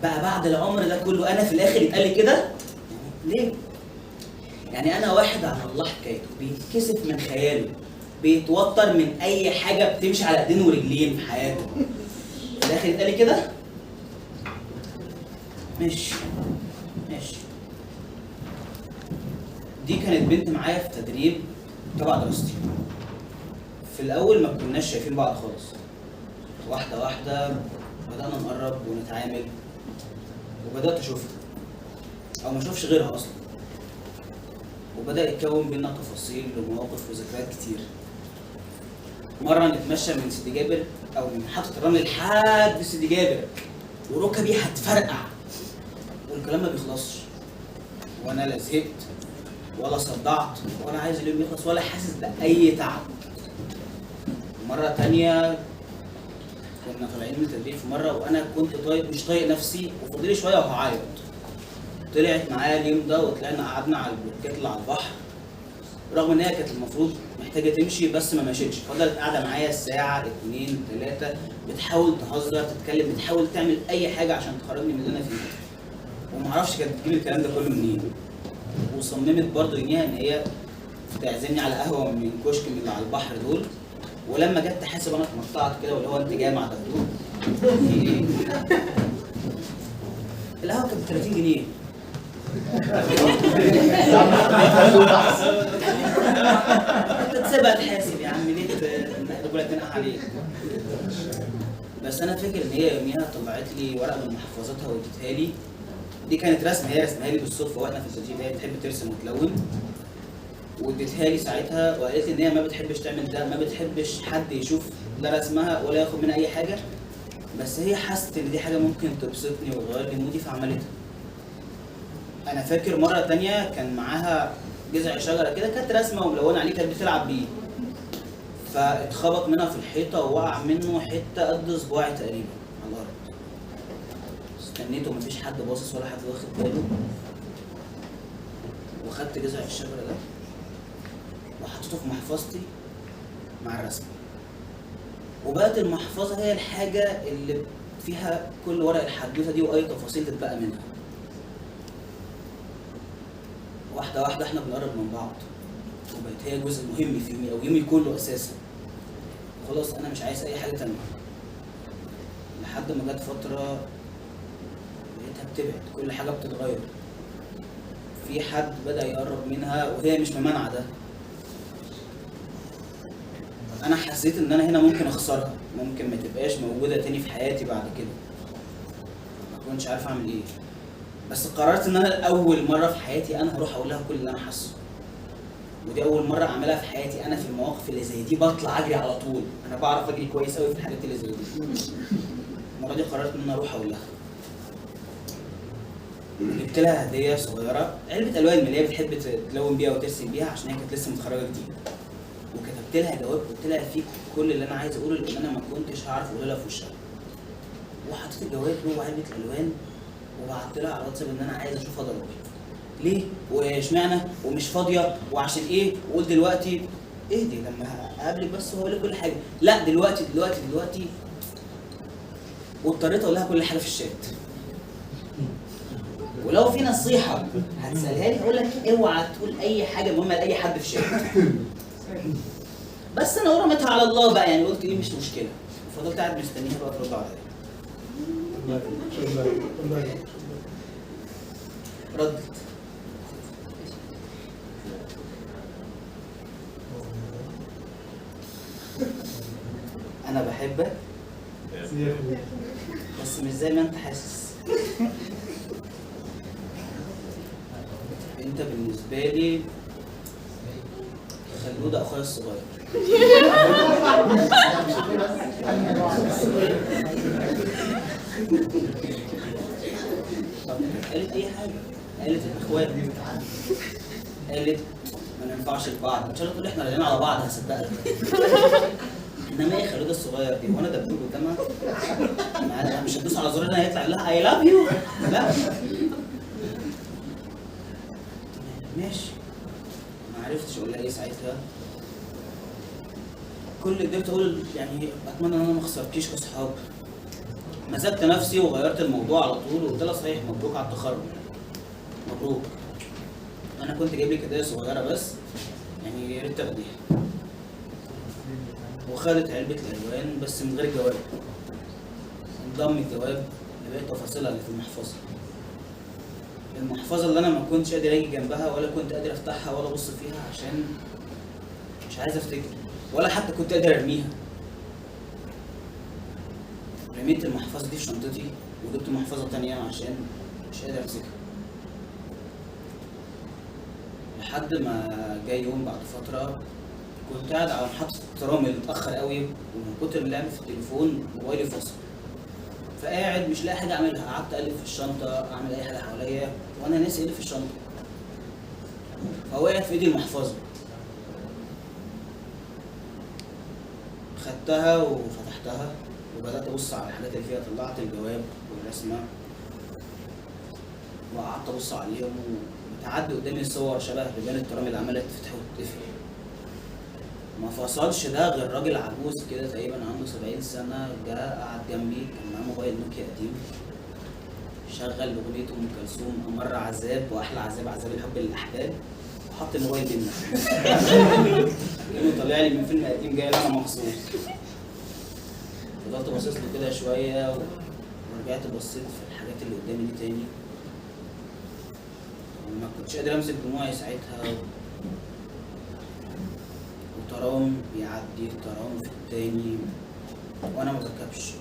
بقى بعد العمر ده كله انا في الاخر يتقال لي كده؟ ليه؟ يعني انا واحد على الله حكايته بيتكسف من خياله، بيتوتر من اي حاجه بتمشي على ايدين ورجلين في حياته، في الاخر يتقال لي كده؟ ماشي. دي كانت بنت معايا في تدريب تبع دراستي. في الاول ما كناش شايفين بعض خالص، واحده واحده بدانا نقرب ونتعامل، وبدات اشوفها او ما اشوفش غيرها اصلا، وبدا يتكون بينا تفاصيل ومواقف وذكريات كتير. مره نتمشى من سيدي جابر او من محطه الرمل لحد سيدي جابر وركبي هتفرقع والكلام ما بيخلصش، وانا لا زهقت ولا صدعت ولا عايز اليوم يخلص ولا حاسس باي تعب. مره تانية كنا طالعين من التدريب في مره وانا كنت مش طايق نفسي وفضلي شويه وهعيط. طلعت معايا اليوم ده وطلعنا قعدنا على البلوكات اللي على البحر، رغم ان هي كانت المفروض محتاجه تمشي بس ما مشيتش، فضلت قاعده معايا ساعه 2 3 بتحاول تهزر تتكلم بتحاول تعمل اي حاجه عشان تخرجني من اللي انا فيه، ومعرفش كانت بتجيب الكلام ده كله منين. وصممت برضه يوميها ان هي تعزمني على قهوه من كشك من اللي على البحر دول، ولما جت تحاسب انا اتمطعت كده واللي هو انت جاي مع دكتور في ايه؟ القهوه كانت ب 30 جنيه. انت تسيبها تحاسب يا عم ليه تقول تنقح عليك؟ بس انا فاكر ان هي يوميها طلعت لي ورقه من محفظتها واديتها لي. دي كانت رسمه هي رسمها لي بالصدفه واحنا في التدريب، هي بتحب ترسم وتلون، واديتها لي ساعتها وقالت لي ان هي ما بتحبش تعمل ده، ما بتحبش حد يشوف لا رسمها ولا ياخد منها اي حاجه، بس هي حست ان دي حاجه ممكن تبسطني وتغير لي مودي فعملتها. انا فاكر مره تانية كان معاها جذع شجره كده كانت رسمه وملونه عليه كانت بتلعب بيه، فاتخبط منها في الحيطه ووقع منه حته قد صباعي تقريبا على الارض. استنيت ومفيش حد باصص ولا حد واخد باله، وخدت جذع الشجره ده وحطيته في محفظتي مع الرسمه، وبقت المحفظه هي الحاجه اللي فيها كل ورق الحدوته دي واي تفاصيل تتبقى منها. واحده واحده احنا بنقرب من بعض، وبقت هي جزء مهم في يومي او يومي كله اساسا. خلاص انا مش عايز اي حاجه تانيه، لحد ما جت فتره لقيتها بتبعد، كل حاجه بتتغير، في حد بدا يقرب منها وهي مش ممانعه ده. انا حسيت ان انا هنا ممكن اخسرها، ممكن ما تبقاش موجوده تاني في حياتي بعد كده، ما كنتش عارف اعمل ايه، بس قررت ان انا لاول مره في حياتي انا هروح اقول لها كل اللي انا حاسه. ودي اول مره اعملها في حياتي. انا في المواقف اللي زي دي بطلع اجري على طول، انا بعرف اجري كويس قوي في الحاجات اللي زي دي. المره دي قررت ان انا اروح اقول لها. جبت لها هديه صغيره، علبه الوان من اللي هي بتحب تلون بيها وترسم بيها عشان هي كانت لسه متخرجه جديد، وكتبت لها جواب قلت لها فيه كل اللي انا عايز اقوله لان انا ما كنتش هعرف اقول لها في وشها، وحطيت الجواب جوه علبه الالوان وبعت لها على الواتساب ان انا عايز اشوفها ضروري. ليه؟ واشمعنى؟ ومش فاضيه وعشان ايه؟ وقلت دلوقتي اهدي لما اقابلك بس واقول لك كل حاجه. لا دلوقتي دلوقتي دلوقتي. واضطريت اقول لها كل حاجه في الشات. ولو في نصيحه هتسالها لي اقول لك اوعى تقول اي حاجه مهمه لاي حد في الشات. بس انا رميتها على الله بقى، يعني قلت ايه مش مشكله، وفضلت قاعد مستنيها بقى ترد عليا. ردت. انا بحبك بس مش زي ما انت حاسس. انت بالنسبه لي خلود اخويا الصغير. قالت اي حاجه، قالت الاخوات، قالت ما ننفعش لبعض، ان شاء الله تقول احنا راجعين على بعض هصدقك. انما ايه خلود الصغير دي وانا دبدوب قدامها؟ انا مش هدوس على زرار انا هيطلع لها اي لاف يو، لا ماشي. ما عرفتش اقول لها ايه ساعتها. كل اللي قدرت اقول يعني اتمنى ان انا ما اخسركيش كاصحاب، مسكت نفسي وغيرت الموضوع على طول وقلت لها صحيح مبروك على التخرج. مبروك. انا كنت جايب لك هديه صغيره بس يعني يا ريت تاخديها. وخدت علبه الالوان بس من غير جواب. انضم الجواب لبقيت تفاصيلها اللي في المحفظه. المحفظه اللي انا ما كنتش قادر اجي جنبها ولا كنت قادر افتحها ولا ابص فيها عشان مش عايز افتكر، ولا حتى كنت قادر ارميها. رميت المحفظه دي في شنطتي وجبت محفظه تانية عشان مش قادر امسكها. لحد ما جاي يوم بعد فتره كنت قاعد على محطه الترام متاخر قوي، ومن كتر اللعب في التليفون موبايلي فصل. فقاعد مش لاقي حاجه اعملها، قعدت اقلب في الشنطه اعمل اي حاجه حواليا وانا ناسي ايه اللي في الشنطه. فوقعت في ايدي المحفظه، خدتها وفتحتها وبدات ابص على الحاجات اللي فيها. طلعت الجواب والرسمه وقعدت ابص عليهم، وتعدي قدامي صور شبه بيبان الترام اللي عماله تفتح وتقفل. ما فصلش ده غير راجل عجوز كده تقريبا عنده 70 سنه، جه قعد جنبي، كان معاه موبايل نوكيا قديم، شغل اغنيه ام كلثوم امر عذاب واحلى عذاب عذاب الحب للاحباب، وحط الموبايل بينا. كانه طالع لي من فيلم قديم جاي انا مخصوص. فضلت باصص له كده شويه ورجعت بصيت في الحاجات اللي قدامي دي تاني، وما كنتش قادر امسك دموعي ساعتها. وترام بيعدي ترام في التاني وانا ما بركبش.